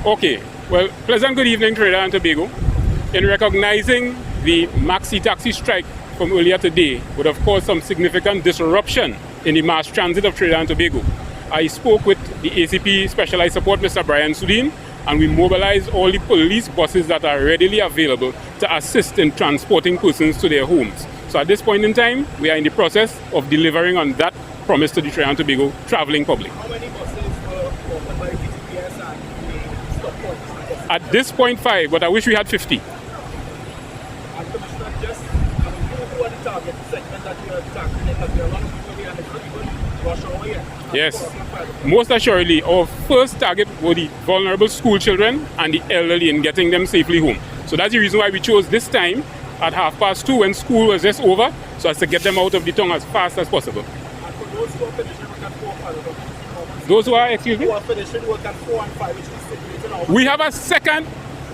Okay, well, pleasant good evening, Trinidad and Tobago. In recognizing the maxi-taxi strike from earlier today would have caused some significant disruption in the mass transit of Trinidad and Tobago, I spoke with the ACP Specialized Support, Mr. Brian Sudin, and we mobilized all the police buses that are readily available to assist in transporting persons to their homes. So at this point in time, we are in the process of delivering on that promise to the Trinidad and Tobago traveling public. How many buses were offered by TTPS and the stop points? At this point, 5, but I wish we had 50. And Commissioner, just who are the target segment that you are tackling? Because there are a lot of people here and it's not even rush hour yet. Yes, most assuredly, our first target were the vulnerable school children and the elderly in getting them safely home. So that's the reason why we chose this time at 2:30 when school was just over, so as to get them out of the town as fast as possible. And for those who are finishing work at 4 and 5, Those who are, excuse me? who are finishing work at 4 and 5, which is stipulated now. We have a second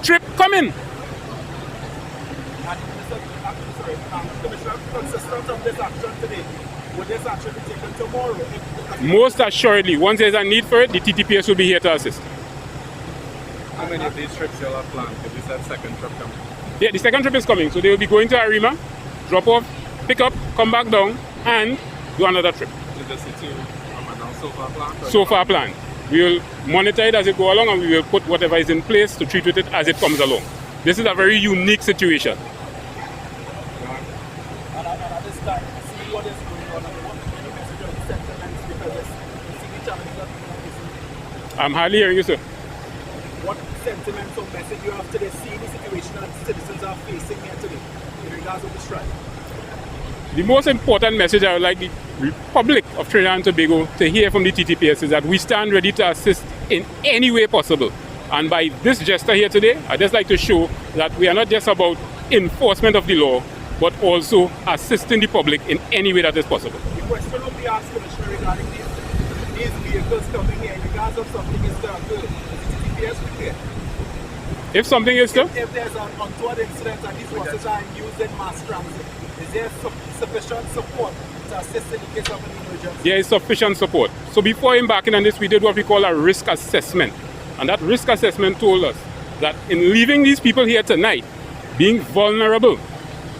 trip coming. And Commissioner, consistent of this action today, will this action be taken tomorrow? Most assuredly, once there's a need for it, the TTPS will be here to assist. How many of these trips you'll have planned? Because you said second trip coming. Yeah, the second trip is coming, so they will be going to Arima, drop off, pick up, come back down, and do another trip. Is this the two so far planned? So far planned. We will monitor it as it go along, and we will put whatever is in place to treat with it as it comes along. This is a very unique situation. And at this time, see what is going on and what any message of sentiments because you see the challenges that people are facing. I'm hardly hearing you, sir. What sentiments or message you have today, see the situation that citizens are facing here today in regards of the strike? The most important message I would like the Republic of Trinidad and Tobago to hear from the TTPS is that we stand ready to assist in any way possible. And by this gesture here today, I'd just like to show that we are not just about enforcement of the law, but also assisting the public in any way that is possible. The question will be asked, Commissioner, regarding these vehicles coming here in regards of something is to occur. Is the TTPS prepared? If something is to, If there's an untoward incident and these buses are used in mass transit, is there sufficient support to assist in the case of an emergency? there is sufficient support. So before embarking on this, we did what we call a risk assessment. And that risk assessment told us that in leaving these people here tonight, being vulnerable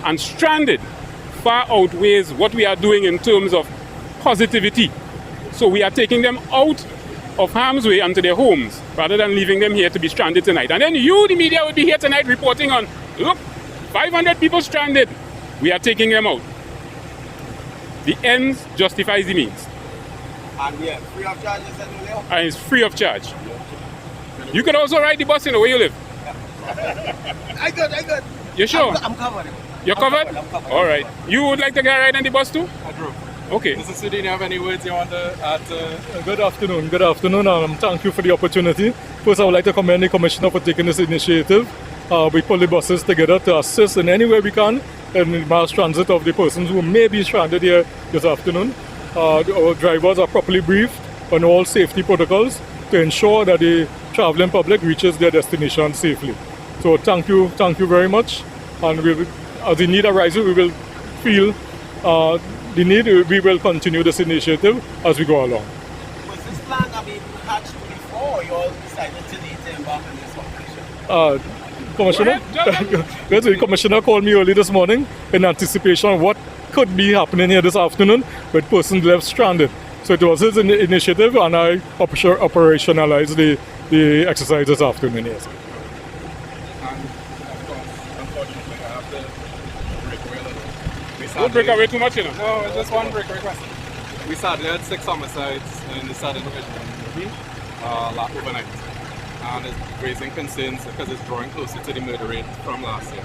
and stranded far outweighs what we are doing in terms of positivity. So we are taking them out of harm's way and to their homes rather than leaving them here to be stranded tonight. And then you, the media, will be here tonight reporting on, look, 500 people stranded. We are taking them out. The ends justifies the means. And we are free of charge, you said earlier? And it's free of charge. You can also ride the bus in the way you live. I got. You sure? I'm covered. You're covered? I'm covered. All right. You would like to get a ride on the bus too? I drove. Okay. Mr. Sudin, you have any words you want to add to? Good afternoon. Good afternoon. Thank you for the opportunity. First, I would like to commend the Commissioner for taking this initiative. We pull the buses together to assist in any way we can in the mass transit of the persons who may be stranded here this afternoon. Our drivers are properly briefed on all safety protocols to ensure that the traveling public reaches their destination safely. So thank you very much. And as the need arises, we will feel the need. We will continue this initiative as we go along. Was this plan, hatched before you all decided today to embark on this operation? Commissioner, yes, the Commissioner called me early this morning in anticipation of what could be happening here this afternoon with persons left stranded. So it was his initiative, and I operationalized the exercise this afternoon. Yes. And of course, unfortunately, I have to break away a little. Don't break away too much, you know. No, it's just one break request. We sadly had 6 homicides in the Southern Division overnight. And it's raising concerns because it's drawing closer to the murder rate from last year.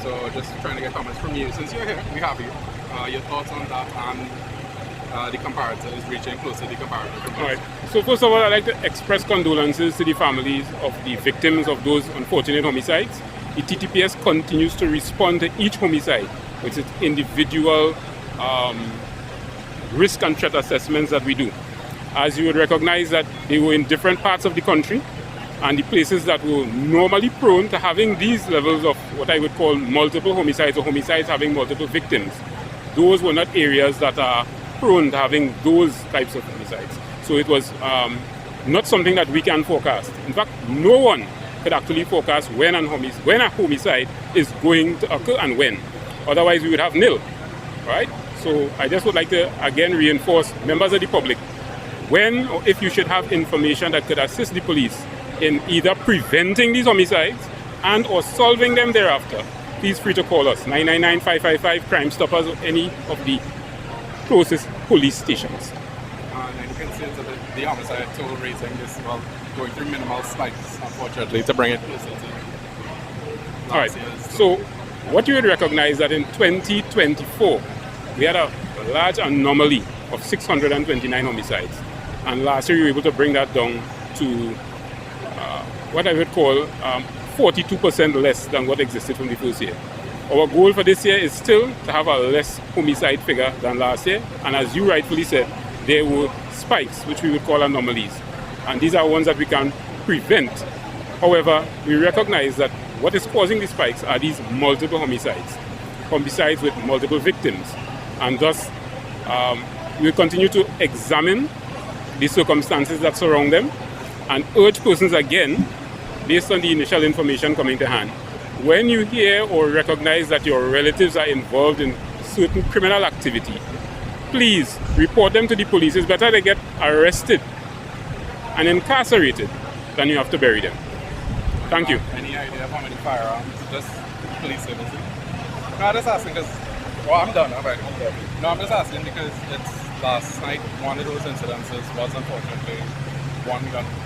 So just trying to get comments from you. Since you're here, we have you. Your thoughts on that and the comparator is reaching closer to the comparator. All right. So first of all, I'd like to express condolences to the families of the victims of those unfortunate homicides. The TTPS continues to respond to each homicide with its individual risk and threat assessments that we do. As you would recognize that they were in different parts of the country, and the places that were normally prone to having these levels of what I would call multiple homicides or homicides having multiple victims, those were not areas that are prone to having those types of homicides. So it was not something that we can forecast. In fact, no one could actually forecast when a homicide is going to occur and when. Otherwise, we would have nil, right? So I just would like to again reinforce members of the public, when or if you should have information that could assist the police in either preventing these homicides and or solving them thereafter, please free to call us, 999-555 Crime Stoppers or any of the closest police stations. And concerns of the homicide toll raising is, well, going through minimal spikes, unfortunately, to bring it closer to All right, so what you would recognize that in 2024, we had a large anomaly of 629 homicides. And last year, we were able to bring that down to what I would call 42% less than what existed from the first year. Our goal for this year is still to have a less homicide figure than last year. And as you rightfully said, there were spikes, which we would call anomalies. And these are ones that we can prevent. However, we recognize that what is causing the spikes are these multiple homicides with multiple victims. And thus, we'll continue to examine the circumstances that surround them and urge persons again, based on the initial information coming to hand, when you hear or recognize that your relatives are involved in certain criminal activity, please report them to the police. It's better they get arrested and incarcerated than you have to bury them. Thank you. Any idea of how many firearms this police service? No, I'm just asking because, well, I'm done. Alright. No, I'm just asking because it's last night, one of those incidences was unfortunately one gun.